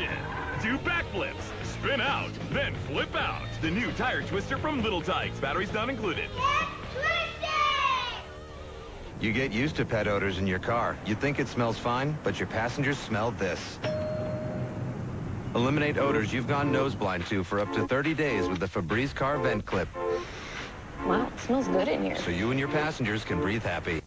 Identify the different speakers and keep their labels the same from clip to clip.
Speaker 1: action. Do backflips, spin out, then flip out. The new tire twister from Little Tikes. Batteries not included.
Speaker 2: Get twisted!
Speaker 3: You get used to pet odors in your car. You think it smells fine, but your passengers smell this. Eliminate odors you've gone nose blind to for up to 30 days with the Febreze Car Vent Clip.
Speaker 4: Wow, it smells good in here.
Speaker 3: So you and your passengers can breathe happy.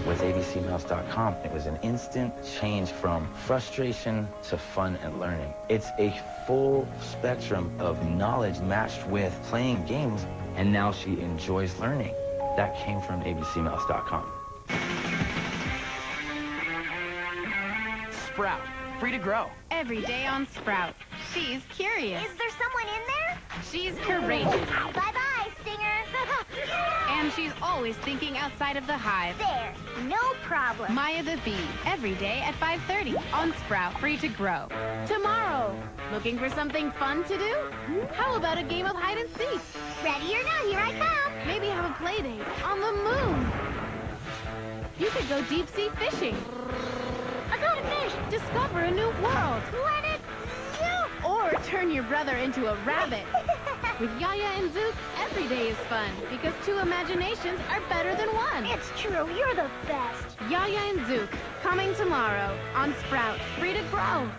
Speaker 5: With abcmouse.com, it was an instant change from frustration to fun and learning. It's a full spectrum of knowledge matched with playing games, and now she enjoys learning. That came from abcmouse.com.
Speaker 6: Sprout, free to grow.
Speaker 7: Every day on Sprout. She's curious.
Speaker 2: Is there someone in there?
Speaker 7: She's courageous.
Speaker 2: Bye-bye, Stinger.
Speaker 7: And she's always thinking outside of the hive.
Speaker 2: There, no problem.
Speaker 7: Maya the Bee, every day at 5:30 on Sprout, free to grow. Tomorrow, looking for something fun to do? How about a game of hide and seek?
Speaker 2: Ready or not, here I come.
Speaker 7: Maybe have a play date on the moon. You could go deep sea fishing.
Speaker 2: I got a fish.
Speaker 7: Discover a new world.
Speaker 2: Let it shoot.
Speaker 7: Or turn your brother into a rabbit. With Yaya and Zook, every day is fun because two imaginations are better than one.
Speaker 2: It's true, you're the best.
Speaker 7: Yaya and Zook, coming tomorrow on Sprout, free to grow.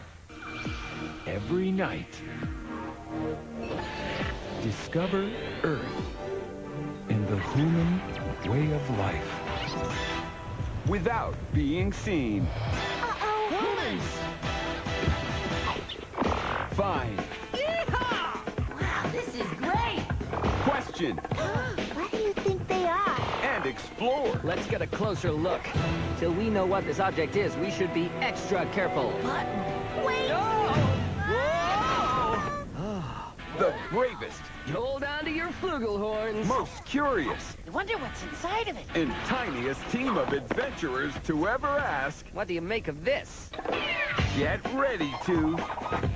Speaker 8: Every night, discover Earth and the human way of life without being seen.
Speaker 2: Uh-oh.
Speaker 7: Humans!
Speaker 8: Find,
Speaker 2: Wow, this is great.
Speaker 8: question,
Speaker 2: What do you think they are?
Speaker 8: and explore.
Speaker 6: Let's get a closer look. Till we know what this object is, we should be extra careful.
Speaker 2: Wait.
Speaker 8: The bravest,
Speaker 6: Hold on to your flugelhorns.
Speaker 8: most curious,
Speaker 2: I wonder what's inside of it.
Speaker 8: and tiniest team of adventurers to ever ask.
Speaker 6: What do you make of this?
Speaker 8: Get ready to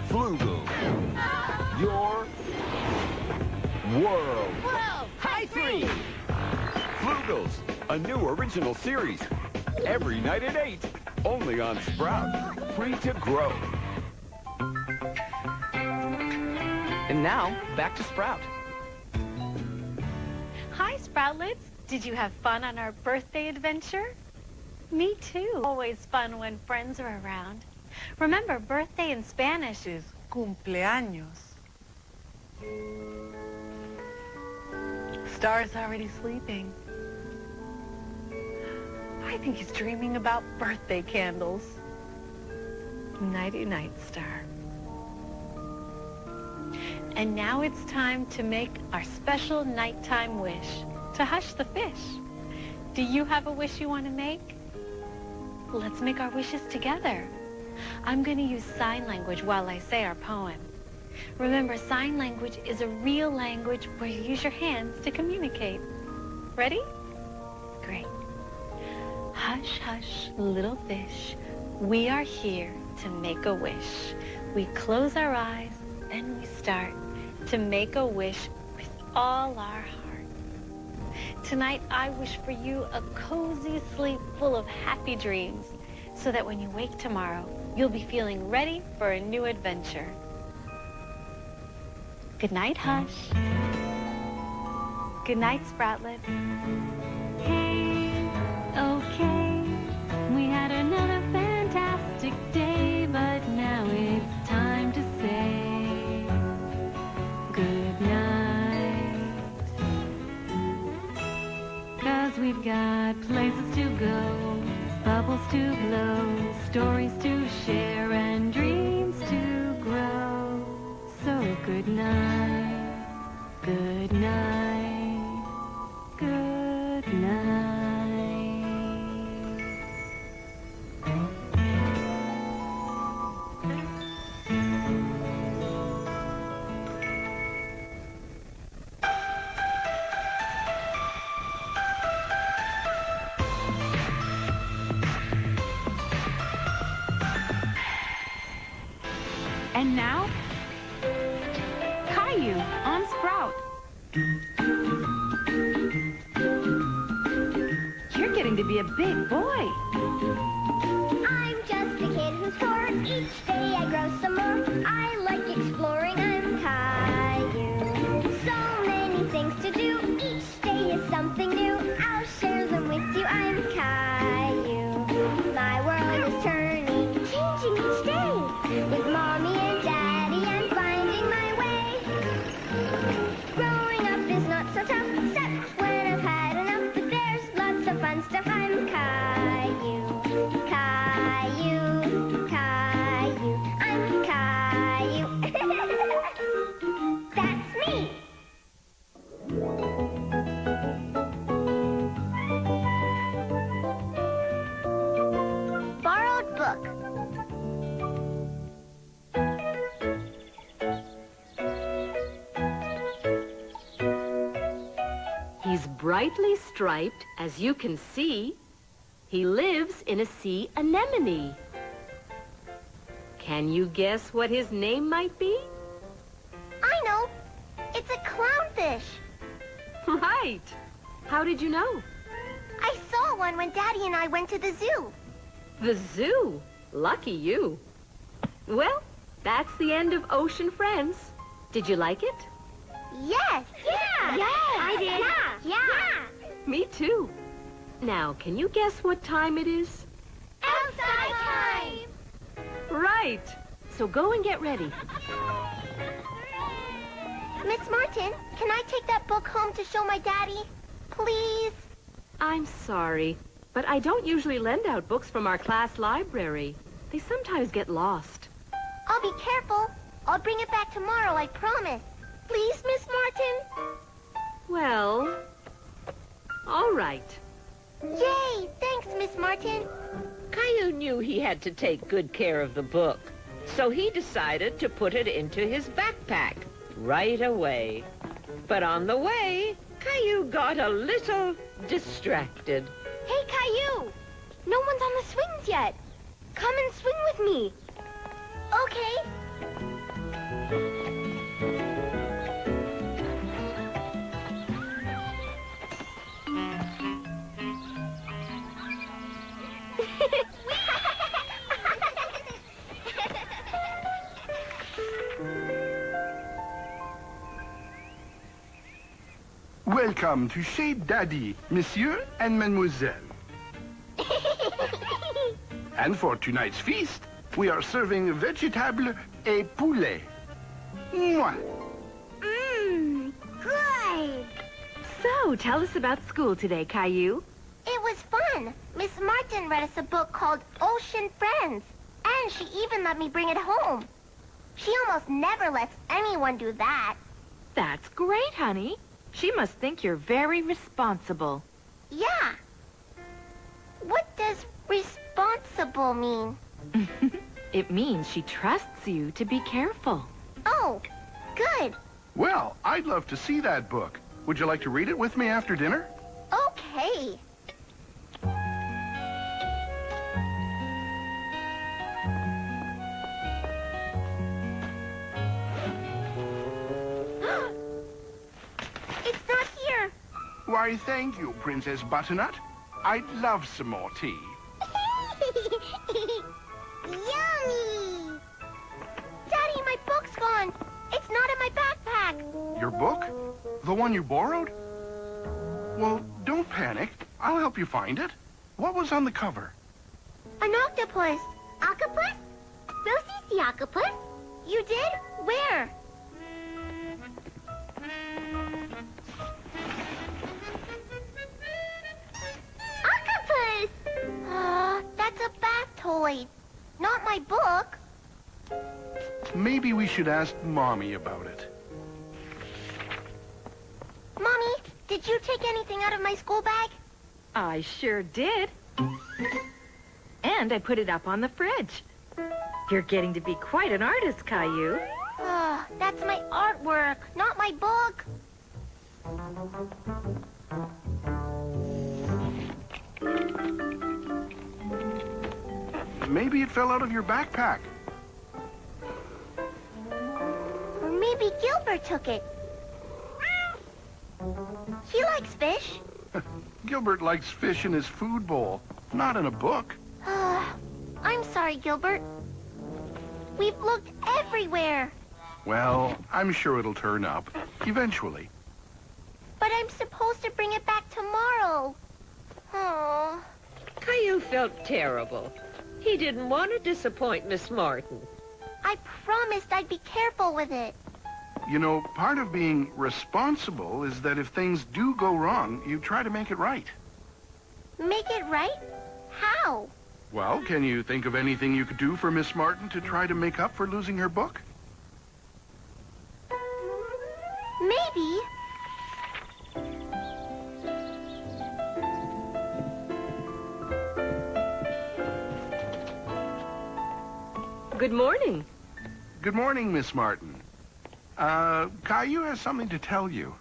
Speaker 8: Flugel your world.
Speaker 2: Whoa.
Speaker 6: High three!
Speaker 8: Flugels, a new original series. Every night at 8, only on Sprout. Free to grow.
Speaker 6: And now, back to Sprout.
Speaker 9: Hi, Sproutlets. Did you have fun on our birthday adventure? Me too. Always fun when friends are around. Remember, birthday in Spanish is cumpleaños. Star's already sleeping. I think he's dreaming about birthday candles. Nighty-night, Star. And now it's time to make our special nighttime wish, to hush the fish. Do you have a wish you want to make? Let's make our wishes together. I'm going to use sign language while I say our poem. Remember, sign language is a real language where you use your hands to communicate. Ready? Great. Hush, hush, little fish. We are here to make a wish. We close our eyes, then we start to make a wish with all our heart. Tonight, I wish for you a cozy sleep full of happy dreams, so that when you wake tomorrow, you'll be feeling ready for a new adventure. Good night, Hush. Good night, Sproutlets. Hey, okay, we had another fantastic day, but now it's time to say good night. 'Cause we've got places to go, bubbles to blow, stories to share, and dreams to grow. So good night, good night, good night. And now, Caillou on Sprout. You're getting to be a big boy.
Speaker 2: I'm just a kid who's 4. Each day I grow some more.
Speaker 10: I like exploring, I'm Caillou. So many things to do, each day is something new. I'll share them with you, I'm Caillou. My world is turning, changing each day. With Mommy and Daddy, I'm finding my way. Growing up is not so tough, except when I've had enough. But there's lots of fun stuff, I'm Caillou. Caillou, Caillou, I'm Caillou. That's me. Borrowed book.
Speaker 11: He's brightly striped, as you can see. He lives in a sea anemone. Can you guess what his name might be?
Speaker 10: I know. It's a clownfish.
Speaker 11: Right. How did you know?
Speaker 10: I saw one when Daddy and I went to the zoo.
Speaker 11: The zoo? Lucky you. Well, that's the end of Ocean Friends. Did you like it?
Speaker 10: Yes. Yeah. Yes. I did. Yeah.
Speaker 11: Me too. Now, can you guess what time it is?
Speaker 10: Outside time.
Speaker 11: Right. So go and get ready.
Speaker 10: Miss Martin, can I take that book home to show my daddy? Please?
Speaker 11: I'm sorry, but I don't usually lend out books from our class library. They sometimes get lost.
Speaker 10: I'll be careful. I'll bring it back tomorrow, I promise. Please, Miss Martin?
Speaker 11: Well, all right.
Speaker 10: Yay! Thanks, Miss Martin.
Speaker 12: Caillou knew he had to take good care of the book, so he decided to put it into his backpack right away. But on the way, Caillou got a little distracted.
Speaker 10: Hey, Caillou! No one's on the swings yet. Come and swing with me. Okay.
Speaker 13: Welcome to Chez Daddy, Monsieur and Mademoiselle. And for tonight's feast, we are serving vegetable et poulet. Mwah!
Speaker 10: Good.
Speaker 11: So, tell us about school today, Caillou.
Speaker 10: It was fun. Miss Martin read us a book called Ocean Friends, and she even let me bring it home. She almost never lets anyone do that.
Speaker 7: That's great, honey. She must think you're very responsible.
Speaker 10: Yeah. What does responsible mean?
Speaker 7: It means she trusts you to be careful.
Speaker 10: Oh, good.
Speaker 13: Well, I'd love to see that book. Would you like to read it with me after dinner?
Speaker 10: Okay. It's not here.
Speaker 13: Why, thank you, Princess Butternut. I'd love some more tea.
Speaker 10: Yummy! Daddy, my book's gone. It's not in my backpack.
Speaker 13: Your book? The one you borrowed? Well, don't panic. I'll help you find it. What was on the cover?
Speaker 10: An octopus. Octopus? Rosie's the octopus. You did? Where? Octopus! That's a bath toy. Not my book.
Speaker 13: Maybe we should ask Mommy about it.
Speaker 10: Mommy, did you take anything out of my school bag?
Speaker 7: I sure did. And I put it up on the fridge. You're getting to be quite an artist, Caillou.
Speaker 10: That's my artwork, not my book.
Speaker 13: Maybe it fell out of your backpack.
Speaker 10: Or maybe Gilbert took it. He likes fish.
Speaker 13: Gilbert likes fish in his food bowl, not in a book.
Speaker 10: I'm sorry, Gilbert. We've looked everywhere.
Speaker 13: Well, I'm sure it'll turn up. Eventually.
Speaker 10: But I'm supposed to bring it back tomorrow. Oh.
Speaker 12: Caillou felt terrible. He didn't want to disappoint Miss Martin.
Speaker 10: I promised I'd be careful with it.
Speaker 13: You know, part of being responsible is that if things do go wrong, you try to make it right.
Speaker 10: Make it right? How?
Speaker 13: Well, can you think of anything you could do for Miss Martin to try to make up for losing her book?
Speaker 10: Maybe.
Speaker 11: Good morning.
Speaker 13: Good morning, Miss Martin. Caillou has something to tell you.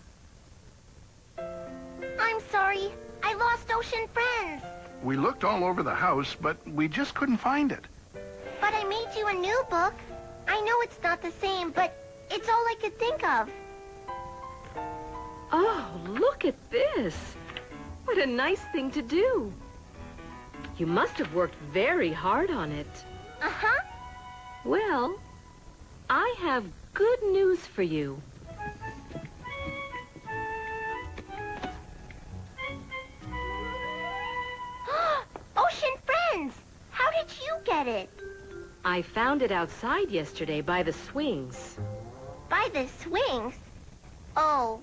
Speaker 10: I'm sorry. I lost Ocean Friends.
Speaker 13: We looked all over the house, but we just couldn't find it.
Speaker 10: But I made you a new book. I know it's not the same, but it's all I could think of.
Speaker 11: Oh, look at this. What a nice thing to do. You must have worked very hard on it.
Speaker 10: Uh-huh.
Speaker 11: Well, I have good news for you.
Speaker 10: Ocean Friends! How did you get it?
Speaker 11: I found it outside yesterday by the swings.
Speaker 10: By the swings? Oh.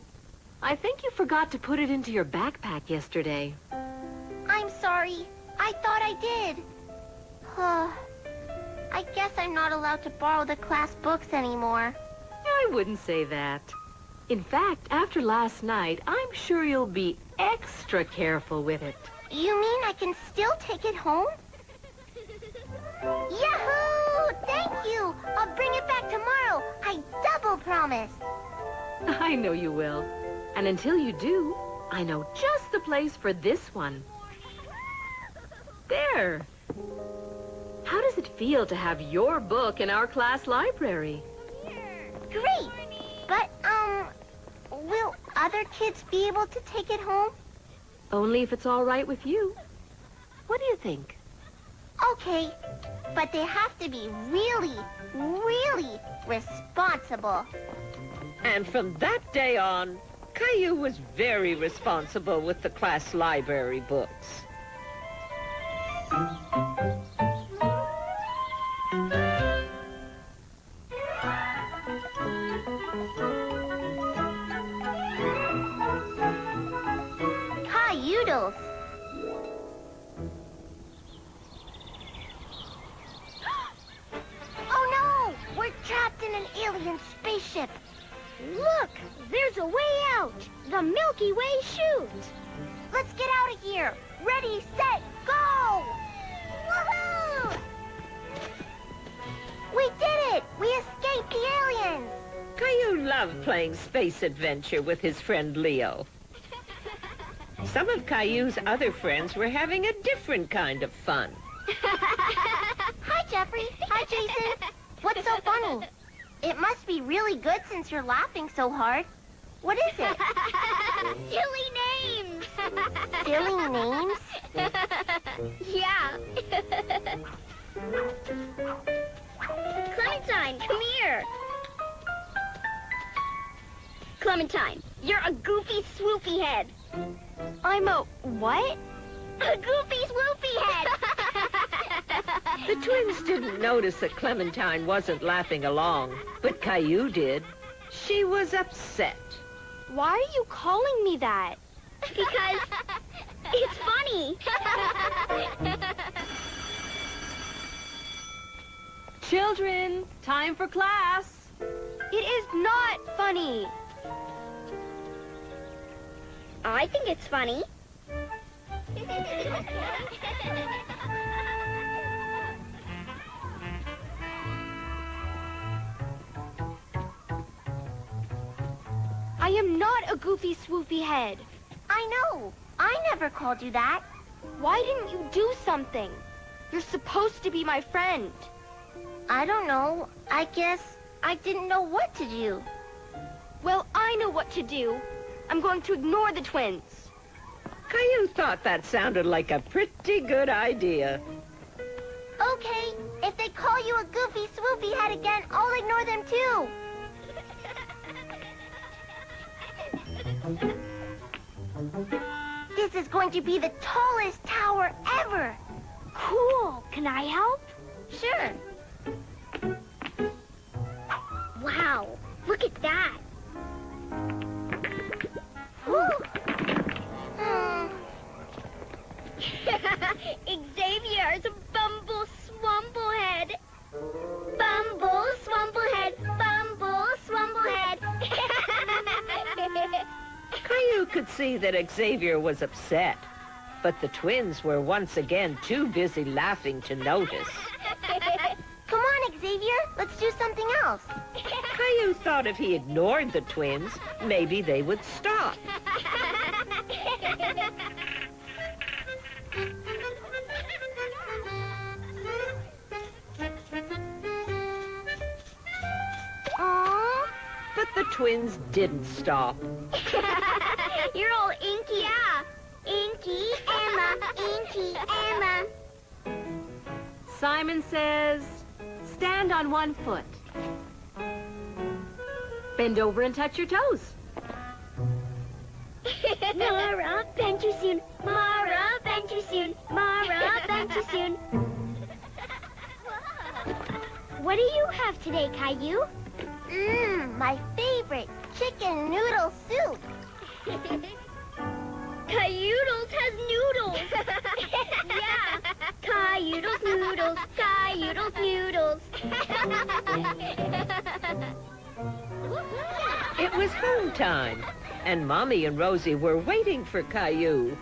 Speaker 11: I think you forgot to put it into your backpack yesterday.
Speaker 10: I'm sorry. I thought I did. I guess I'm not allowed to borrow the class books anymore.
Speaker 11: I wouldn't say that. In fact, after last night, I'm sure you'll be extra careful with it.
Speaker 10: You mean I can still take it home? Yahoo! Thank you! I'll bring it back tomorrow. I double promise.
Speaker 11: I know you will. And until you do, I know just the place for this one. There. How does it feel to have your book in our class library?
Speaker 10: Great! But, will other kids be able to take it home?
Speaker 11: Only if it's all right with you. What do you think?
Speaker 10: Okay, but they have to be really, really responsible.
Speaker 12: And from that day on, Caillou was very responsible with the class library books.
Speaker 10: Cailloodles. Oh no! We're trapped in an alien spaceship. Look! There's a way out! The Milky Way chute! Let's get out of here! Ready, set, go! Woohoo! We did it! We escaped the aliens!
Speaker 12: Caillou loved playing space adventure with his friend Leo. Some of Caillou's other friends were having a different kind of fun.
Speaker 10: Hi, Jeffrey. Hi, Jason. What's so funny? It must be really good since you're laughing so hard. What is it?
Speaker 2: Silly names!
Speaker 10: Silly names?
Speaker 2: Yeah. Clementine, come here. Clementine, you're a goofy swoopy head.
Speaker 10: I'm a what?
Speaker 2: A goofy swoopy head!
Speaker 12: The twins didn't notice that Clementine wasn't laughing along, but Caillou did. She was upset.
Speaker 10: Why are you calling me that?
Speaker 2: Because it's funny.
Speaker 11: Children, time for class.
Speaker 10: It is not funny.
Speaker 2: I think it's funny.
Speaker 10: I am not a goofy swoopy head. I know. I never called you that. Why didn't you do something? You're supposed to be my friend. I don't know. I guess I didn't know what to do. Well, I know what to do. I'm going to ignore the twins.
Speaker 12: Caillou thought that sounded like a pretty good idea.
Speaker 10: Okay, If they call you a goofy swoopy head again, I'll ignore them too. This is going to be the tallest tower ever.
Speaker 2: Cool. Can I help?
Speaker 10: Sure.
Speaker 2: Wow. Look at that. Xavier's Bumble Swamplehead. Bumble Swamplehead. Bumble Swamplehead.
Speaker 12: Caillou could see that Xavier was upset, but the twins were once again too busy laughing to notice.
Speaker 10: Come on, Xavier. Let's do something else.
Speaker 12: Caillou thought if he ignored the twins, maybe they would stop.
Speaker 10: Aww.
Speaker 12: But the twins didn't stop.
Speaker 2: You're all inky, ah. Inky Emma, Inky Emma.
Speaker 11: Simon says, stand on one foot. Bend over and touch your toes.
Speaker 2: Mara, bend too soon. Mara, bend too soon. Mara, bend too soon. What do you have today, Caillou?
Speaker 10: My favorite, chicken noodle soup.
Speaker 2: Cailloodles has noodles. Yeah. Cailloodles noodles. Cailloodles noodles.
Speaker 12: It was home time, and Mommy and Rosie were waiting for Caillou.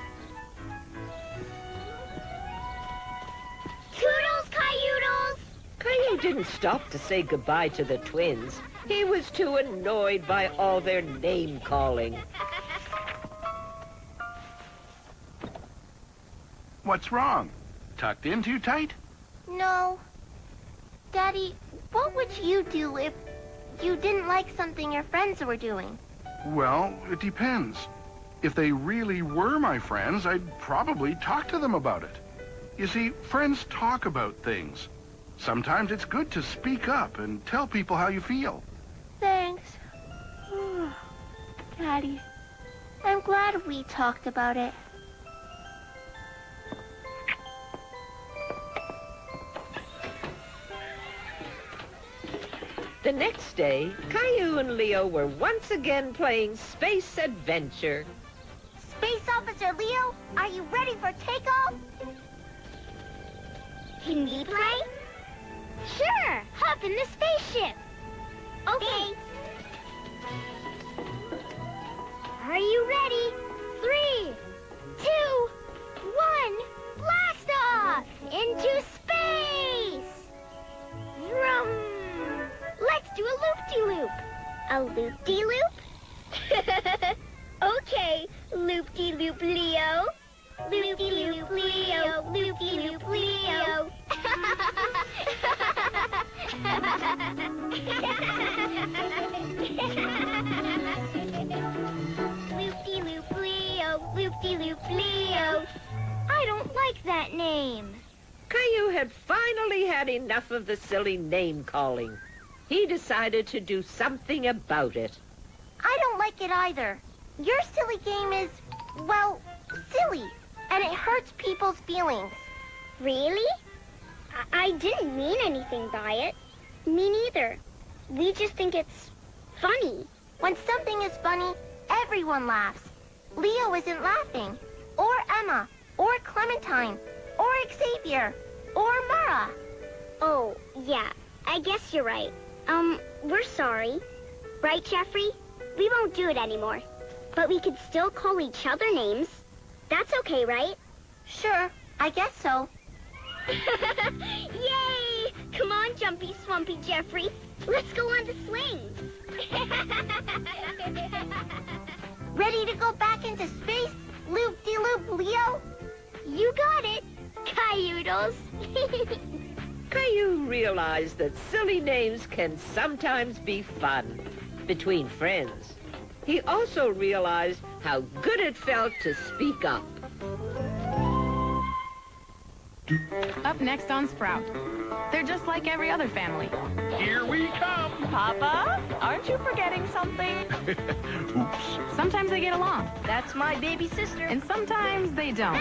Speaker 2: Toodles, Cailloodles!
Speaker 12: Caillou didn't stop to say goodbye to the twins. He was too annoyed by all their name-calling.
Speaker 13: What's wrong? Tucked in too tight?
Speaker 10: No. Daddy, what would you do if you didn't like something your friends were doing?
Speaker 13: Well, it depends. If they really were my friends, I'd probably talk to them about it. You see, friends talk about things. Sometimes it's good to speak up and tell people how you feel.
Speaker 10: Thanks. Daddy, I'm glad we talked about it.
Speaker 12: The next day, Caillou and Leo were once again playing Space Adventure.
Speaker 10: Space Officer Leo, are you ready for takeoff?
Speaker 2: Can we play? Sure. Hop in the spaceship. Okay. Are you ready? 3, 2, 1, blast off into space! Vroom! Let's do a loop-de-loop. A loop-de-loop? Okay, loop-de-loop Leo. Loop-de-loop Leo, loop-de-loop Leo. Loop-de-loop Leo, loop-de-loop Leo. I don't like that name.
Speaker 12: Caillou had finally had enough of the silly name-calling. He decided to do something about it.
Speaker 10: I don't like it either. Your silly game is, well, silly, and it hurts people's feelings.
Speaker 2: Really? I didn't mean anything by it. Me neither. We just think it's funny.
Speaker 10: When something is funny, everyone laughs. Leo isn't laughing. Or Emma. Or Clementine. Or Xavier. Or Mara.
Speaker 2: Oh, yeah. I guess you're right. We're sorry. Right, Jeffrey? We won't do it anymore. But we could still call each other names. That's okay, right?
Speaker 10: Sure, I guess so.
Speaker 2: Yay! Come on, Jumpy Swampy Jeffrey. Let's go on the swings.
Speaker 10: Ready to go back into space, loop-de-loop Leo?
Speaker 2: You got it, Cailloodles.
Speaker 12: Caillou realized that silly names can sometimes be fun between friends. He also realized how good it felt to speak up.
Speaker 7: Up next on Sprout. They're just like every other family.
Speaker 13: Here we come.
Speaker 14: Papa, aren't you forgetting something?
Speaker 13: Oops.
Speaker 7: Sometimes they get along,
Speaker 14: That's my baby sister.
Speaker 7: and sometimes they don't.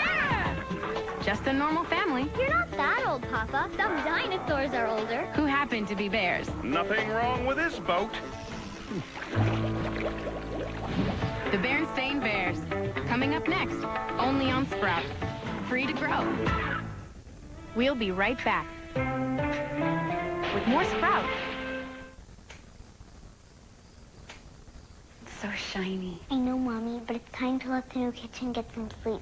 Speaker 7: Just a normal family
Speaker 10: You're not that old, Papa. Some dinosaurs are older.
Speaker 7: who happen to be bears.
Speaker 13: Nothing wrong with this boat.
Speaker 7: The Berenstain Bears. Coming up next, only on Sprout. Free to grow. We'll be right back with more Sprout.
Speaker 2: It's so shiny. I know, Mommy, but it's time to let the new kitchen get some sleep.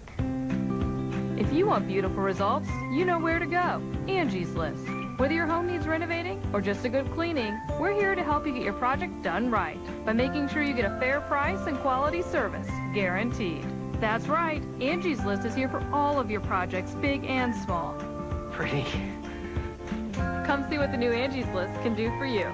Speaker 15: If you want beautiful results, you know where to go. Angie's List. Whether your home needs renovating or just a good cleaning, we're here to help you get your project done right by making sure you get a fair price and quality service, guaranteed. That's right, Angie's List is here for all of your projects, big and small.
Speaker 6: Pretty.
Speaker 15: Come see what the new Angie's List can do for you.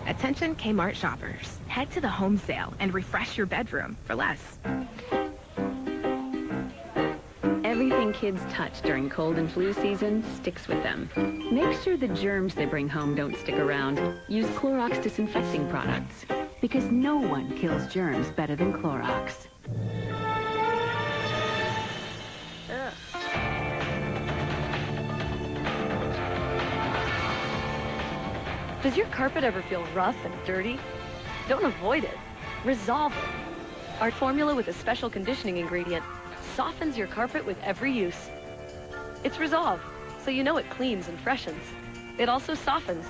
Speaker 16: Attention Kmart shoppers. Head to the home sale and refresh your bedroom for less.
Speaker 17: Everything kids touch during cold and flu season sticks with them. Make sure the germs they bring home don't stick around. Use Clorox disinfecting products, because no one kills germs better than Clorox.
Speaker 18: Does your carpet ever feel rough and dirty? Don't avoid it. Resolve it. Our formula with a special conditioning ingredient softens your carpet with every use. It's Resolve, so you know it cleans and freshens. It also softens.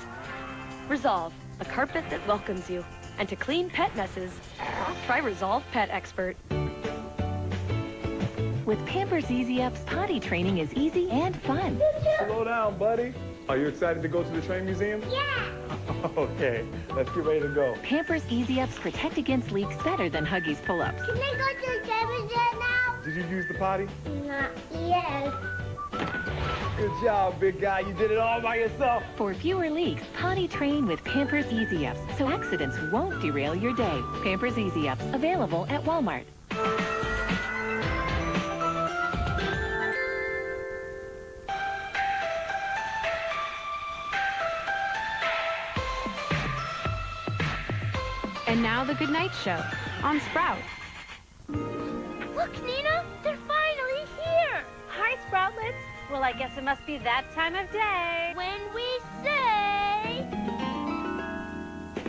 Speaker 18: Resolve, a carpet that welcomes you. And to clean pet messes, try Resolve Pet Expert.
Speaker 16: With Pampers Easy Up's potty training is easy and fun.
Speaker 19: Slow down, buddy. Are you excited to go to the train museum?
Speaker 10: Yeah.
Speaker 19: Okay, let's get ready to go.
Speaker 16: Pampers Easy Ups protect against leaks better than Huggies pull-ups.
Speaker 10: Can I go to the train museum now?
Speaker 19: Did you use the potty?
Speaker 10: Not yet.
Speaker 19: Good job, big guy. You did it all by yourself.
Speaker 16: For fewer leaks, potty train with Pampers Easy Ups, so accidents won't derail your day. Pampers Easy Ups, available at Walmart.
Speaker 7: And now the Good Night Show on Sprout.
Speaker 10: Look, Nina, they're finally here.
Speaker 9: Hi, Sproutlets. Well, I guess it must be that time of day.
Speaker 10: When we say...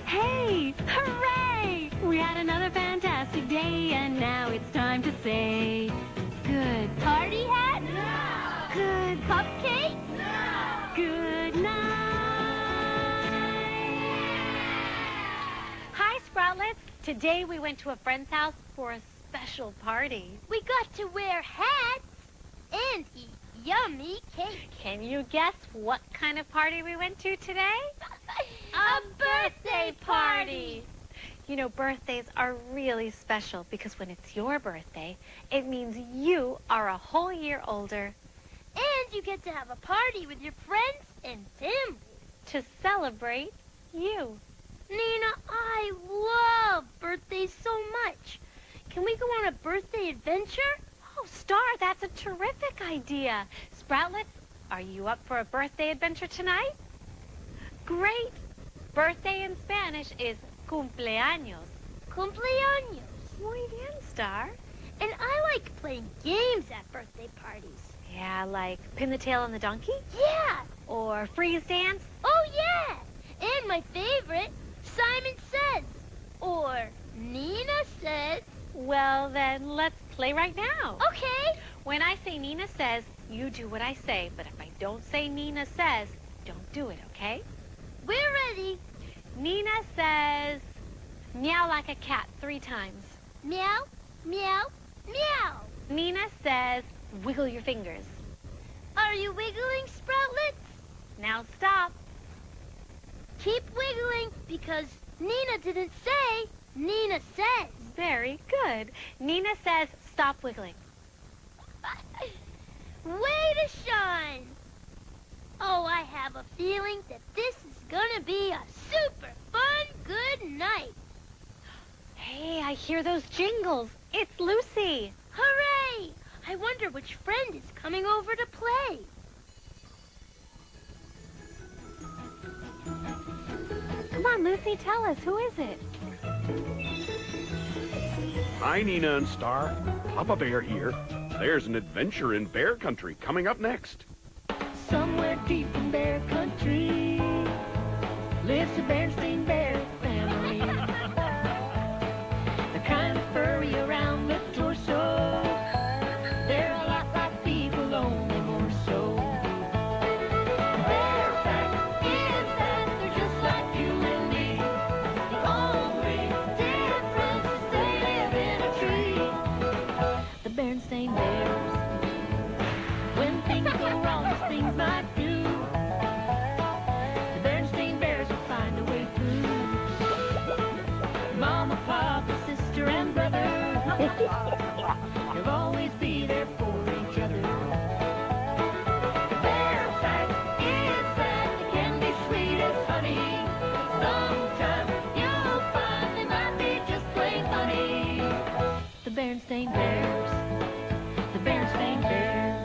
Speaker 9: Hey, hooray! We had another fantastic day, and now it's time to say good.
Speaker 10: Party hat? No.
Speaker 9: Good.
Speaker 10: Cupcake?
Speaker 9: No. Good night. Hi, Sproutlets. Today we went to a friend's house for a special party.
Speaker 10: We got to wear hats and eat yummy cake.
Speaker 9: Can you guess what kind of party we went to today?
Speaker 10: A birthday party.
Speaker 9: You know, birthdays are really special because when it's your birthday, it means you are a whole year older.
Speaker 10: And you get to have a party with your friends and family.
Speaker 9: To celebrate you.
Speaker 10: Nina, I love birthdays so much. Can we go on a birthday adventure?
Speaker 9: Oh, Star, that's a terrific idea. Sproutlets, are you up for a birthday adventure tonight? Great. Birthday in Spanish is cumpleaños.
Speaker 10: Cumpleaños.
Speaker 9: Muy bien, Star.
Speaker 10: And I like playing games at birthday parties.
Speaker 9: Yeah, like Pin the Tail on the Donkey?
Speaker 10: Yeah.
Speaker 9: Or Freeze Dance?
Speaker 10: Oh, yeah. And my favorite, Simon Says. Or Nina Says.
Speaker 9: Well, then let's play right now.
Speaker 10: Okay.
Speaker 9: When I say Nina Says, you do what I say. But if I don't say Nina Says, don't do it, okay?
Speaker 10: We're ready.
Speaker 9: Nina says, meow like a cat 3 times.
Speaker 10: Meow, meow, meow.
Speaker 9: Nina says, wiggle your fingers.
Speaker 10: Are you wiggling, Sproutlets?
Speaker 9: Now stop.
Speaker 10: Keep wiggling because Nina didn't say Nina Says.
Speaker 9: Very good. Nina says, stop wiggling.
Speaker 10: Way to shine. Oh, I have a feeling that this is gonna be a super fun good night.
Speaker 9: Hey, I hear those jingles. It's Lucy.
Speaker 14: Hooray! I wonder which friend is coming over to play.
Speaker 9: Come on, Lucy, tell us. Who is it?
Speaker 8: Hi, Nina and Star. Papa Bear here. There's an adventure in bear country coming up next.
Speaker 20: Somewhere deep in bear country lives a Bernstein bear family. They're kind of furry around the torso. They're a lot like people, only more so. Their fact is that they're just like you and me. The only difference is they live in a tree. The Bernstein bears. When things go wrong, as things might do, the Bernstein bears will find a way through. Mama, Papa, sister, and brother, you'll always be there for each other. Their fact is that they can be sweet as honey. Sometimes you'll find they might be just plain funny. The Bernstein bears. The Bernstein bears.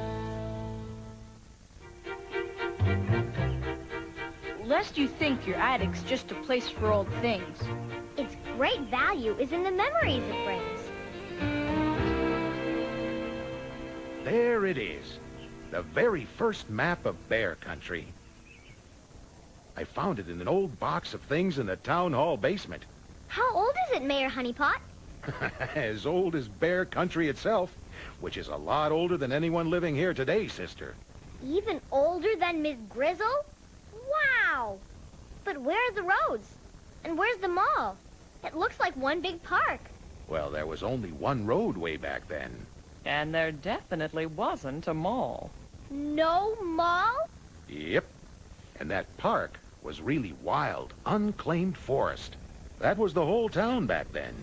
Speaker 14: Lest you think your attic's just a place for old things.
Speaker 2: Its great value is in the memories it brings.
Speaker 21: There it is. The very first map of bear country. I found it in an old box of things in the town hall basement.
Speaker 2: How old is it, Mayor Honeypot?
Speaker 21: As old as bear country itself, which is a lot older than anyone living here today, sister.
Speaker 2: Even older than Miss Grizzle? Wow! But where are the roads? And where's the mall? It looks like one big park.
Speaker 21: Well, there was only one road way back then.
Speaker 22: And there definitely wasn't a mall.
Speaker 2: No mall?
Speaker 21: Yep. And that park was really wild, unclaimed forest. That was the whole town back then.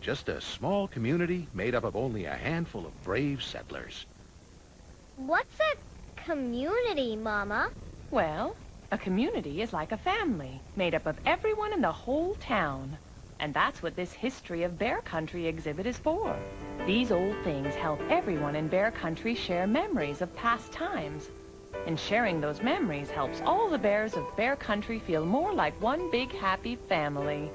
Speaker 21: Just a small community made up of only a handful of brave settlers.
Speaker 2: What's a community, Mama?
Speaker 16: Well, a community is like a family, made up of everyone in the whole town. And that's what this History of Bear Country exhibit is for. These old things help everyone in Bear Country share memories of past times. And sharing those memories helps all the bears of Bear Country feel more like one big happy family.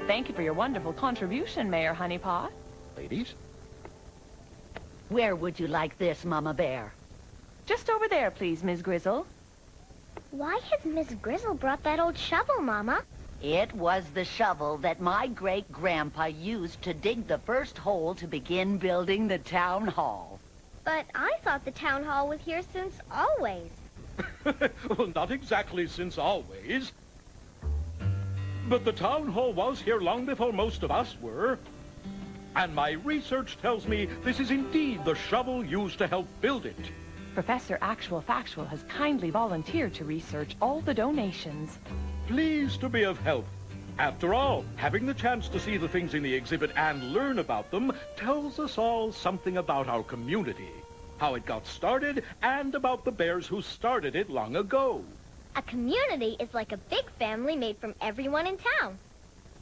Speaker 16: Thank you for your wonderful contribution, Mayor Honeypot.
Speaker 21: Ladies?
Speaker 23: Where would you like this, Mama Bear?
Speaker 16: Just over there, please, Ms. Grizzle.
Speaker 2: Why has Miss Grizzle brought that old shovel, Mama?
Speaker 23: It was the shovel that my great-grandpa used to dig the first hole to begin building the town hall.
Speaker 2: But I thought the town hall was here since always.
Speaker 24: Well, not exactly since always. But the town hall was here long before most of us were. And my research tells me this is indeed the shovel used to help build it.
Speaker 16: Professor Actual Factual has kindly volunteered to research all the donations.
Speaker 24: Pleased to be of help. After all, having the chance to see the things in the exhibit and learn about them tells us all something about our community, how it got started, and about the bears who started it long ago.
Speaker 2: A community is like a big family made from everyone in town.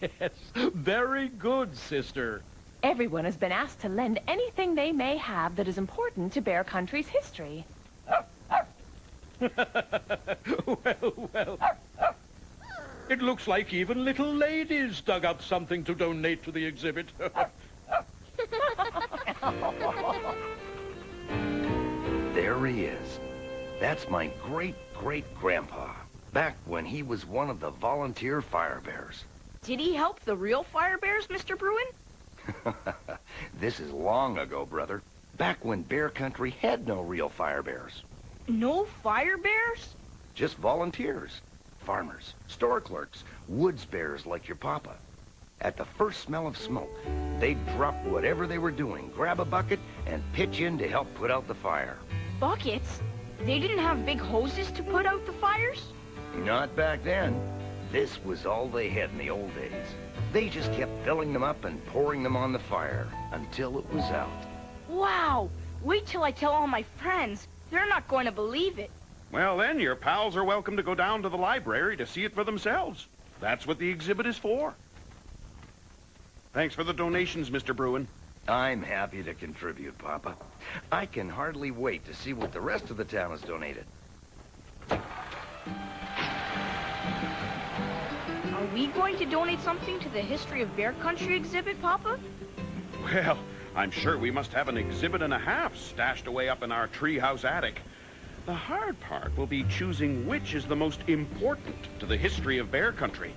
Speaker 24: Yes, very good, sister.
Speaker 16: Everyone has been asked to lend anything they may have that is important to Bear Country's history.
Speaker 24: Well. It looks like even little ladies dug up something to donate to the exhibit.
Speaker 25: There he is. That's my great-great-grandpa, back when he was one of the volunteer fire bears.
Speaker 14: Did he help the real fire bears, Mr. Bruin?
Speaker 25: This is long ago, brother. Back when Bear Country had no real fire bears.
Speaker 14: No fire bears?
Speaker 25: Just volunteers. Farmers, store clerks, woods bears like your papa. At the first smell of smoke, they'd drop whatever they were doing, grab a bucket, and pitch in to help put out the fire.
Speaker 14: Buckets? They didn't have big hoses to put out the fires?
Speaker 25: Not back then. This was all they had in the old days. They just kept filling them up and pouring them on the fire until it was out.
Speaker 14: Wow! Wait till I tell all my friends. They're not going to believe it.
Speaker 8: Well, then, your pals are welcome to go down to the library to see it for themselves. That's what the exhibit is for.
Speaker 1: Thanks for the donations, Mr. Bruin.
Speaker 25: I'm happy to contribute, Papa. I can hardly wait to see what the rest of the town has donated.
Speaker 14: Are we going to donate something to the History of Bear Country exhibit, Papa?
Speaker 1: Well, I'm sure we must have an exhibit and a half stashed away up in our treehouse attic. The hard part will be choosing which is the most important to the history of Bear Country.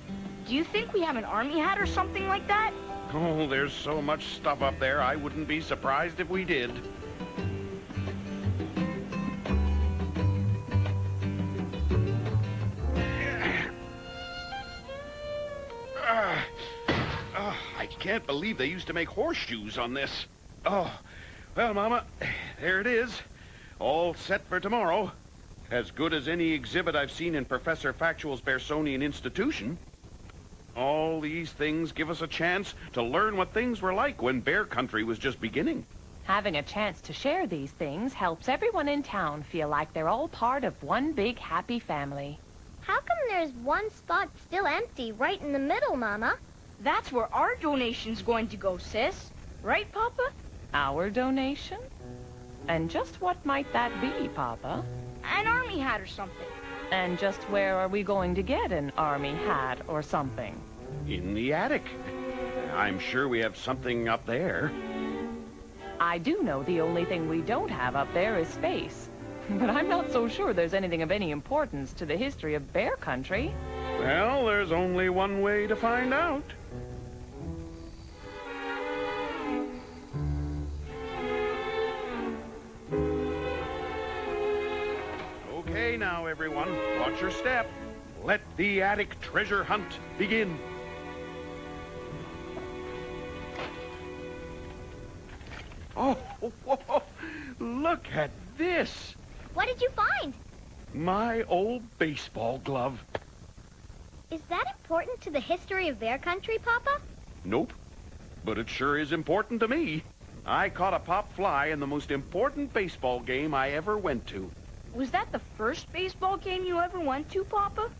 Speaker 14: Do you think we have an army hat or something like that?
Speaker 1: Oh, there's so much stuff up there, I wouldn't be surprised if we did. I can't believe they used to make horseshoes on this. Oh, well, Mama, there it is. All set for tomorrow. As good as any exhibit I've seen in Professor Factual's Bearsonian Institution. All these things give us a chance to learn what things were like when Bear Country was just beginning.
Speaker 16: Having a chance to share these things helps everyone in town feel like they're all part of one big happy family.
Speaker 10: How come there's one spot still empty right in the middle, Mama?
Speaker 14: That's where our donation's going to go, Sis. Right, Papa?
Speaker 16: Our donation? And just what might that be, Papa?
Speaker 14: An army hat or something.
Speaker 16: And just where are we going to get an army hat or something?
Speaker 1: In the attic. I'm sure we have something up there.
Speaker 16: I do know the only thing we don't have up there is space. But I'm not so sure there's anything of any importance to the history of Bear Country.
Speaker 1: Well, there's only one way to find out. Okay now, everyone, watch your step. Let the attic treasure hunt begin. Oh, look at this.
Speaker 10: What did you find?
Speaker 1: My old baseball glove.
Speaker 10: Is that important to the history of Bear Country, Papa?
Speaker 1: Nope, but it sure is important to me. I caught a pop fly in the most important baseball game I ever went to.
Speaker 14: Was that the first baseball game you ever went to, Papa?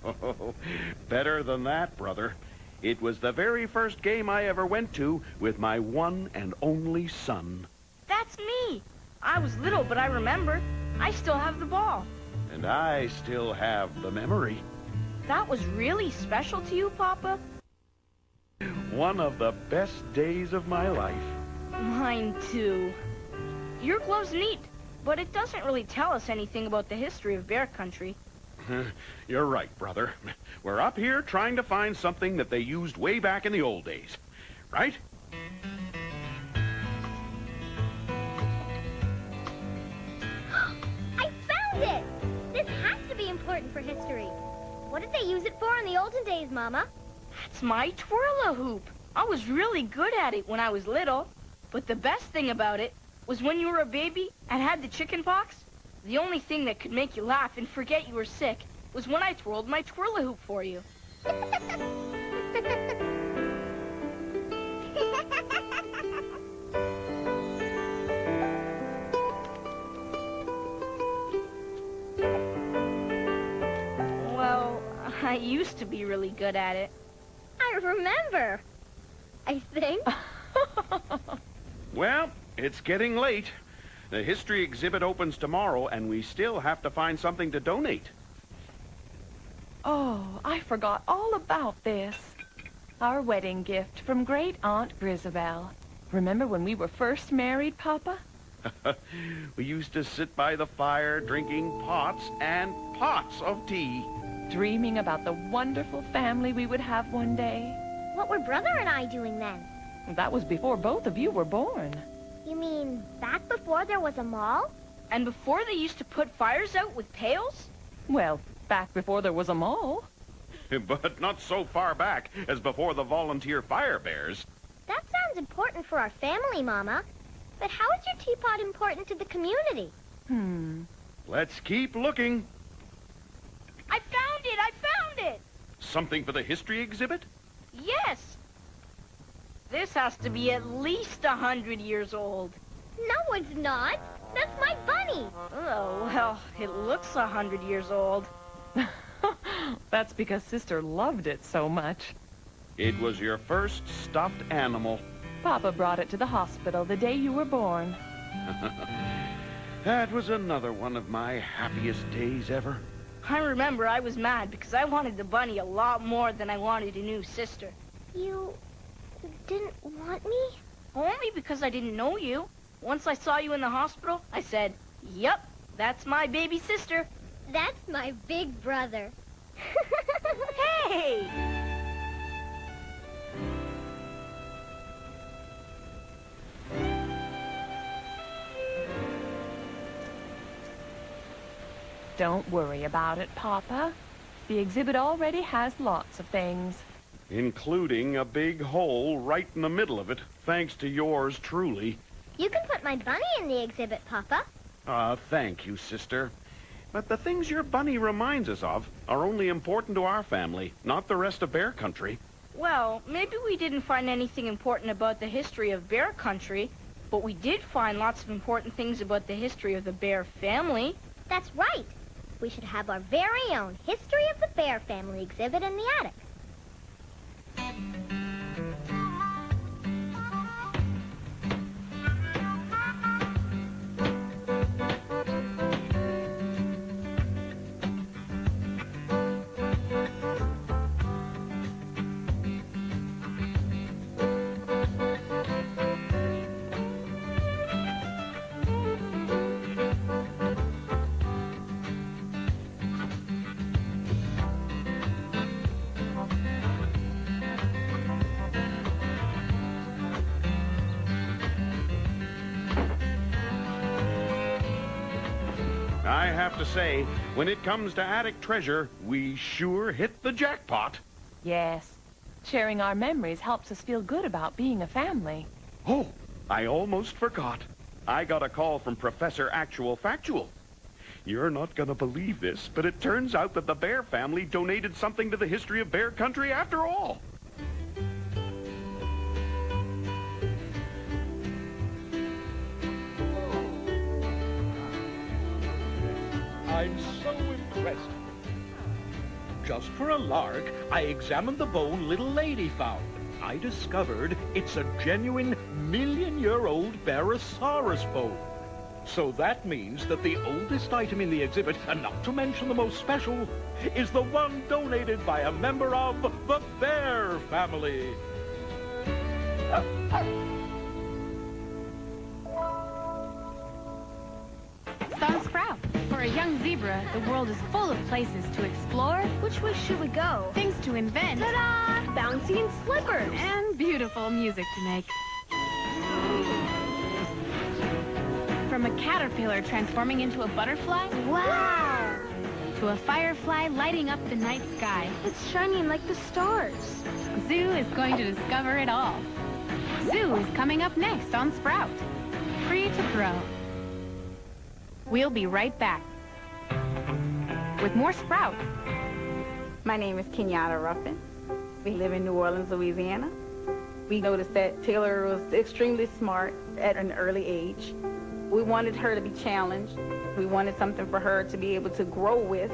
Speaker 1: Oh, better than that, brother. It was the very first game I ever went to with my one and only son.
Speaker 14: That's me. I was little, but I remember. I still have the ball.
Speaker 1: And I still have the memory.
Speaker 14: That was really special to you, Papa?
Speaker 1: One of the best days of my life.
Speaker 14: Mine, too. Your glove's neat, but it doesn't really tell us anything about the history of Bear Country.
Speaker 1: You're right, brother. We're up here trying to find something that they used way back in the old days. Right?
Speaker 10: I found it! This has to be important for history. What did they use it for in the olden days, Mama?
Speaker 14: That's my twirl-a-hoop. I was really good at it when I was little. But the best thing about it was when you were a baby and had the chicken pox, the only thing that could make you laugh and forget you were sick was when I twirled my twirl-a-hoop for you. Well, I used to be really good at it.
Speaker 10: I remember. I think.
Speaker 1: Well, it's getting late. The history exhibit opens tomorrow, and we still have to find something to donate.
Speaker 16: Oh, I forgot all about this. Our wedding gift from Great Aunt Grisabel. Remember when we were first married, Papa?
Speaker 1: We used to sit by the fire drinking pots and pots of tea.
Speaker 16: Dreaming about the wonderful family we would have one day.
Speaker 10: What were Brother and I doing then?
Speaker 16: That was before both of you were born.
Speaker 10: You mean back before there was a mall?
Speaker 14: And before they used to put fires out with pails?
Speaker 16: Well, back before there was a mall.
Speaker 1: But not so far back as before the volunteer fire bears.
Speaker 10: That sounds important for our family, Mama. But how is your teapot important to the community?
Speaker 1: Let's keep looking.
Speaker 14: I found it! I found it!
Speaker 1: Something for the history exhibit?
Speaker 14: Yes! This has to be at least 100 years old.
Speaker 10: No, it's not. That's my bunny.
Speaker 14: Oh, well, it looks 100 years old.
Speaker 16: That's because Sister loved it so much.
Speaker 1: It was your first stuffed animal.
Speaker 16: Papa brought it to the hospital the day you were born.
Speaker 1: That was another one of my happiest days ever.
Speaker 14: I remember I was mad because I wanted the bunny a lot more than I wanted a new sister.
Speaker 2: You didn't want me?
Speaker 14: Only because I didn't know you. Once I saw you in the hospital, I said, "Yep, that's my baby sister."
Speaker 2: That's my big brother.
Speaker 14: Hey!
Speaker 16: Don't worry about it, Papa. The exhibit already has lots of things.
Speaker 1: Including a big hole right in the middle of it, thanks to yours truly.
Speaker 2: You can put my bunny in the exhibit, Papa.
Speaker 1: Thank you, sister. But the things your bunny reminds us of are only important to our family, not the rest of Bear Country.
Speaker 14: Well, maybe we didn't find anything important about the history of Bear Country, but we did find lots of important things about the history of the Bear family.
Speaker 2: That's right. We should have our very own History of the Bear Family exhibit in the attic.
Speaker 1: I have to say, when it comes to attic treasure, we sure hit the jackpot.
Speaker 16: Yes. Sharing our memories helps us feel good about being a family.
Speaker 1: Oh, I almost forgot. I got a call from Professor Actual Factual. You're not going to believe this, but it turns out that the Bear family donated something to the history of Bear Country after all.
Speaker 24: I'm so impressed. Just for a lark, I examined the bone little lady found. I discovered it's a genuine million-year-old Barosaurus bone. So that means that the oldest item in the exhibit, and not to mention the most special, is the one donated by a member of the Bear family.
Speaker 7: Son Sprout, for a young zebra, the world is full of places to explore.
Speaker 2: Which way should we go?
Speaker 7: Things to invent.
Speaker 2: Ta-da! Bouncing slippers.
Speaker 7: And beautiful music to make. From a caterpillar transforming into a butterfly.
Speaker 2: Wow!
Speaker 7: To a firefly lighting up the night sky.
Speaker 2: It's shining like the stars.
Speaker 7: Zoo is going to discover it all. Zoo is coming up next on Sprout. Free to grow. We'll be right back with more Sprout.
Speaker 3: My name is Kenyatta Ruffin. We live in New Orleans, Louisiana. We noticed that Taylor was extremely smart at an early age. We wanted her to be challenged. We wanted something for her to be able to grow with.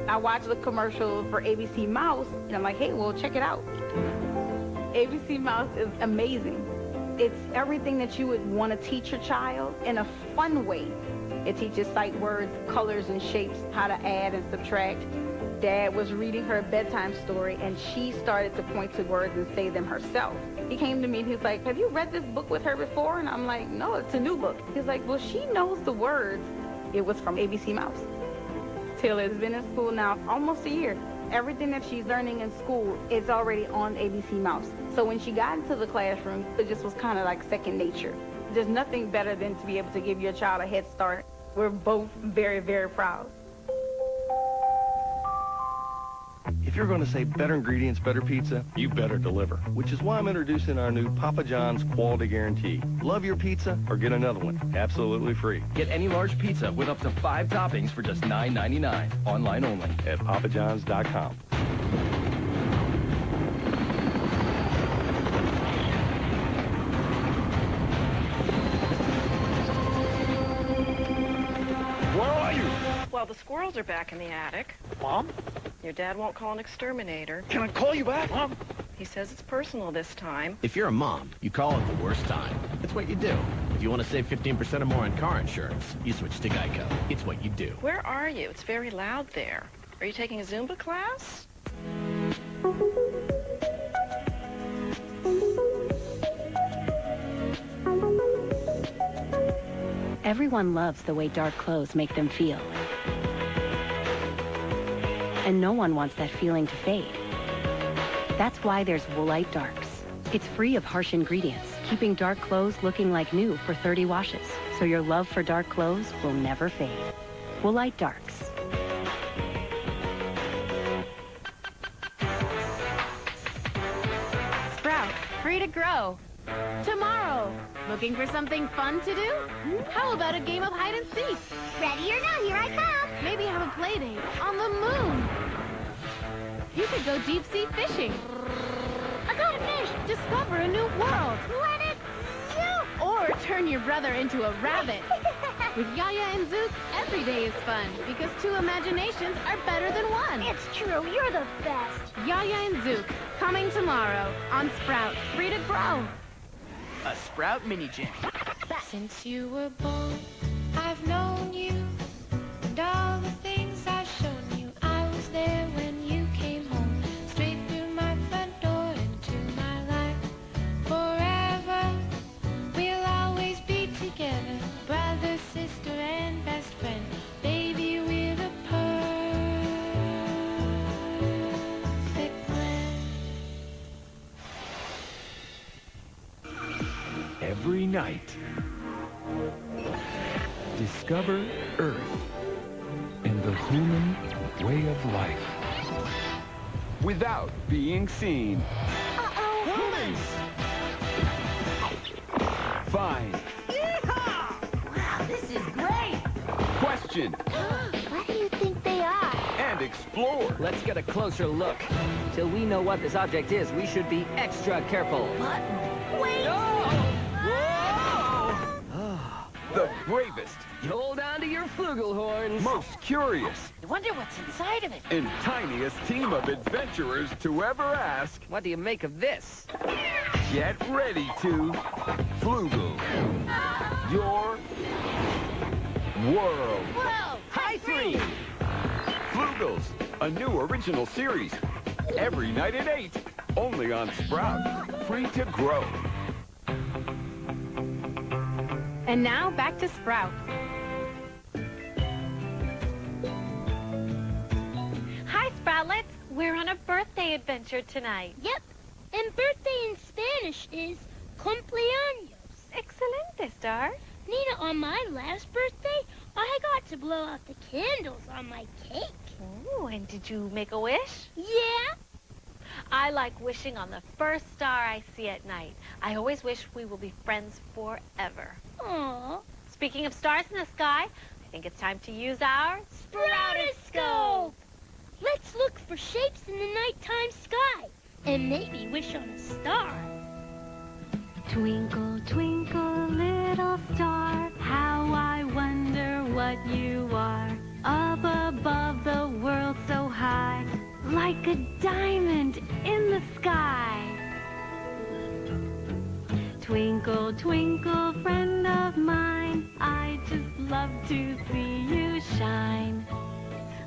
Speaker 3: I watched the commercial for ABC Mouse, and I'm like, hey, well, check it out. ABC Mouse is amazing. It's everything that you would want to teach your child in a fun way. It teaches sight words, colors, and shapes, how to add and subtract. Dad was reading her a bedtime story, and she started to point to words and say them herself. He came to me and he's like, have you read this book with her before? And I'm like, no, it's a new book. He's like, well, she knows the words. It was from ABC Mouse. Taylor has been in school now almost a year. Everything that she's learning in school is already on ABC Mouse. So when she got into the classroom, it just was kind of like second nature. There's nothing better than to be able to give your child a head start. We're both very, very proud.
Speaker 4: If you're going to say better ingredients, better pizza, you better deliver. Which is why I'm introducing our new Papa John's Quality Guarantee. Love your pizza or get another one. Absolutely free.
Speaker 5: Get any large pizza with up to 5 toppings for just $9.99. Online only.
Speaker 4: At papajohns.com.
Speaker 5: Where are you?
Speaker 11: Well, the squirrels are back in the attic.
Speaker 24: Mom?
Speaker 11: Your dad won't call an exterminator.
Speaker 24: Can I call you back, Mom?
Speaker 6: He says it's personal this time.
Speaker 11: If you're a mom, you call it the worst time. It's what you do. If you want to save 15% or more on car insurance, you switch to Geico. It's what you do.
Speaker 6: Where are you? It's very loud there. Are you taking a Zumba class?
Speaker 17: Everyone loves the way dark clothes make them feel. And no one wants that feeling to fade. That's why there's Woolite Darks. It's free of harsh ingredients, keeping dark clothes looking like new for 30 washes, so your love for dark clothes will never fade. Woolite Darks.
Speaker 7: Sprout, free to grow. Tomorrow, looking for something fun to do? How about a game of hide and seek?
Speaker 2: Ready or not, here I come.
Speaker 7: Maybe have a play date on the moon. You could go deep sea fishing.
Speaker 2: I got a fish.
Speaker 7: Discover a new world.
Speaker 2: Let it shoot.
Speaker 7: Or turn your brother into a rabbit. With Yaya and Zook, every day is fun because two imaginations are better than one.
Speaker 2: It's true, you're the best.
Speaker 7: Yaya and Zook, coming tomorrow on Sprout, free to grow.
Speaker 12: A Sprout mini jam.
Speaker 20: Since you were born, I've known you, and all the things I've shown you. I was there when you came home, straight through my front door into my life. Forever, we'll always be together, brother, sister, and best friend. Baby, we're the perfect blend.
Speaker 8: Every night, discover Earth and the human way of life without being seen.
Speaker 20: Humans!
Speaker 8: Find,
Speaker 23: Wow, this is great!
Speaker 8: question,
Speaker 2: What do you think they are?
Speaker 8: and explore.
Speaker 12: Let's get a closer look. Till we know what this object is, we should be extra careful.
Speaker 23: Wait!
Speaker 8: The bravest,
Speaker 12: Hold on to your flugelhorns.
Speaker 8: most curious,
Speaker 23: I wonder what's inside of it.
Speaker 8: and tiniest team of adventurers to ever ask.
Speaker 12: What do you make of this?
Speaker 8: Get ready to Flugel your world.
Speaker 23: Whoa!
Speaker 12: High three!
Speaker 8: Flugels, a new original series. Every night at 8, only on Sprout. Free to grow.
Speaker 7: And now back to Sprout.
Speaker 9: Hi, Sproutlets. We're on a birthday adventure tonight.
Speaker 10: Yep. And birthday in Spanish is cumpleaños.
Speaker 9: Excelente, Star.
Speaker 10: Nina, on my last birthday, I got to blow out the candles on my cake.
Speaker 9: Ooh, and did you make a wish?
Speaker 10: Yeah?
Speaker 9: I like wishing on the first star I see at night. I always wish we will be friends forever.
Speaker 10: Aw.
Speaker 9: Speaking of stars in the sky, I think it's time to use our
Speaker 10: Sproutoscope! Let's look for shapes in the nighttime sky and maybe wish on a star.
Speaker 17: Twinkle, twinkle, little star, how I wonder what you are. Up above the world so high, like a diamond in the sky. Twinkle, twinkle, friend of mine, I just love to see you shine.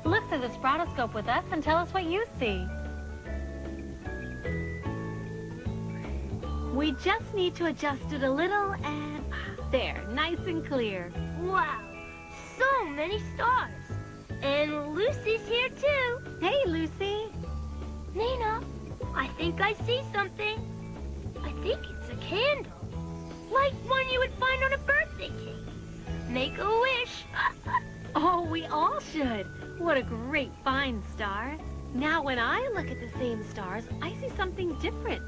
Speaker 9: Look through the Sproutoscope with us and tell us what you see. We just need to adjust it a little and there, nice and clear.
Speaker 10: Wow, so many stars. And Lucy's here too.
Speaker 9: Hey, Lucy.
Speaker 10: Nina, I think I see something. I think it's a candle. Like one you would find on a birthday cake. Make a wish.
Speaker 9: Oh, we all should. What a great find, Star. Now, when I look at the same stars, I see something different.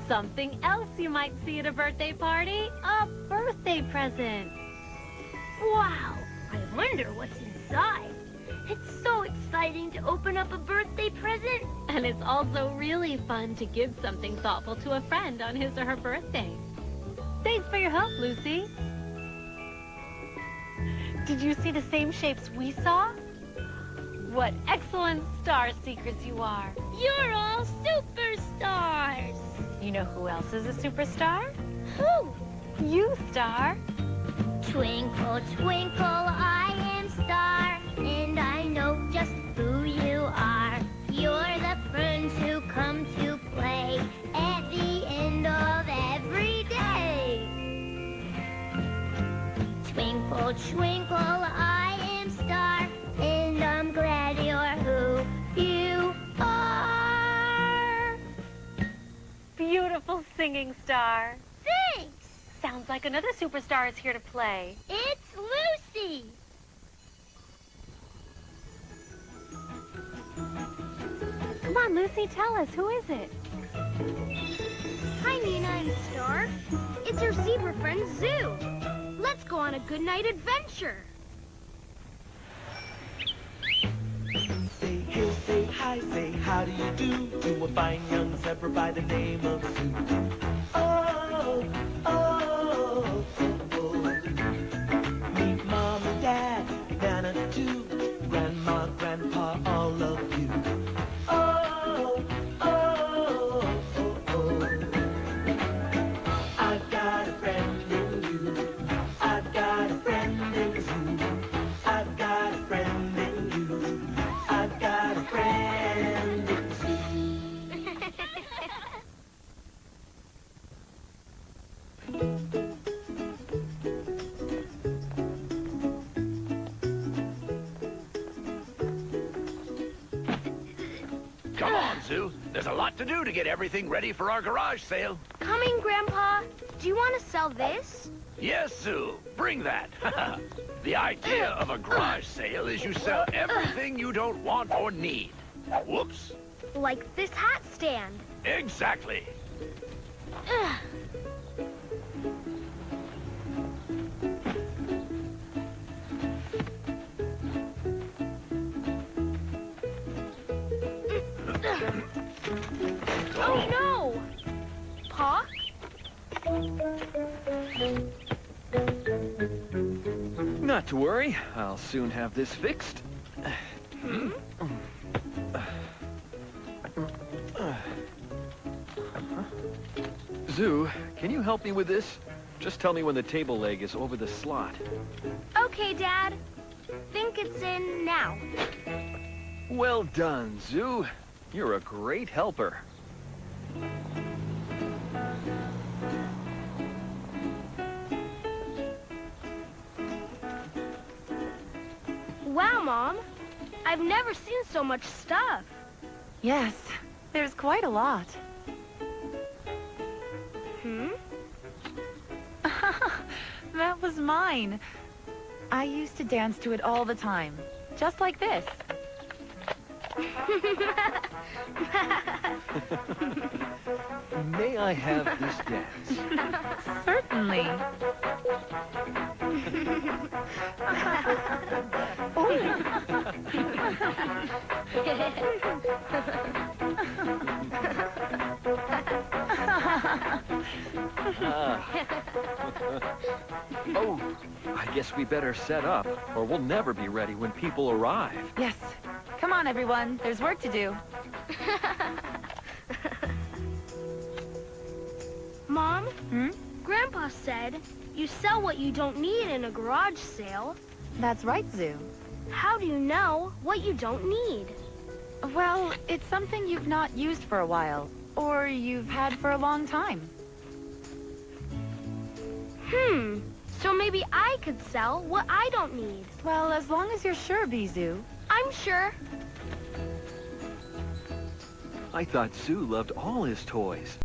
Speaker 9: Something else you might see at a birthday party. A birthday present.
Speaker 10: Wow, I wonder what's inside. It's so exciting to open up a birthday present.
Speaker 9: And it's also really fun to give something thoughtful to a friend on his or her birthday. Thanks for your help, Lucy. Did you see the same shapes we saw? What excellent star seekers you are.
Speaker 10: You're all super
Speaker 2: stars.
Speaker 9: You know who else is a superstar?
Speaker 2: Who?
Speaker 9: You, Star.
Speaker 10: Twinkle, twinkle, I am Star, and I know just who you are. You're the friends who come to play at the end of every day. Twinkle, twinkle, I am Star, and I'm glad you're who you are.
Speaker 9: Beautiful singing, Star.
Speaker 2: Thanks.
Speaker 9: Sounds like another superstar is here to play.
Speaker 2: It's Lucy.
Speaker 9: Come on, Lucy, tell us. Who is it?
Speaker 2: Hi, Nina and Star. It's your zebra friend, Zoo. Let's go on a good night adventure.
Speaker 13: Say hey, say hi, say how do you do to a fine young zebra by the name of Zoo. Oh, oh, oh, oh. Meet Mom and Dad, Nana too, Grandma, Grandpa, all of you. Oh, oh, oh, oh. I've got a friend in you. I've got a friend in Zoo. I've got a friend in you. I've got a friend in Zoo.
Speaker 15: Come on, Zoo. There's a lot to do to get everything ready for our garage sale.
Speaker 2: Coming, Grandpa. Do you want to sell this?
Speaker 15: Yes, Zoo. Bring that. The idea of a garage sale is you sell everything you don't want or need. Whoops.
Speaker 2: Like this hat stand.
Speaker 15: Exactly.
Speaker 2: Ugh. Oh no! Pa?
Speaker 18: Not to worry. I'll soon have this fixed. Zoo, can you help me with this? Just tell me when the table leg is over the slot.
Speaker 2: Okay, Dad. Think it's in now.
Speaker 18: Well done, Zoo. You're a great helper.
Speaker 2: Wow, Mom. I've never seen so much stuff.
Speaker 19: Yes, there's quite a lot. That was mine. I used to dance to it all the time, just like this.
Speaker 18: May I have this dance?
Speaker 19: Certainly.
Speaker 18: Oh, I guess we better set up, or we'll never be ready when people arrive.
Speaker 19: Yes. Come on, everyone. There's work to do.
Speaker 2: Mom? Grandpa said you sell what you don't need in a garage sale.
Speaker 19: That's right, Zoo.
Speaker 2: How do you know what you don't need?
Speaker 19: Well, it's something you've not used for a while, or you've had for a long time.
Speaker 2: So maybe I could sell what I don't need.
Speaker 19: Well, as long as you're sure, Bizoo.
Speaker 2: I'm sure.
Speaker 18: I thought Zoo loved all his toys.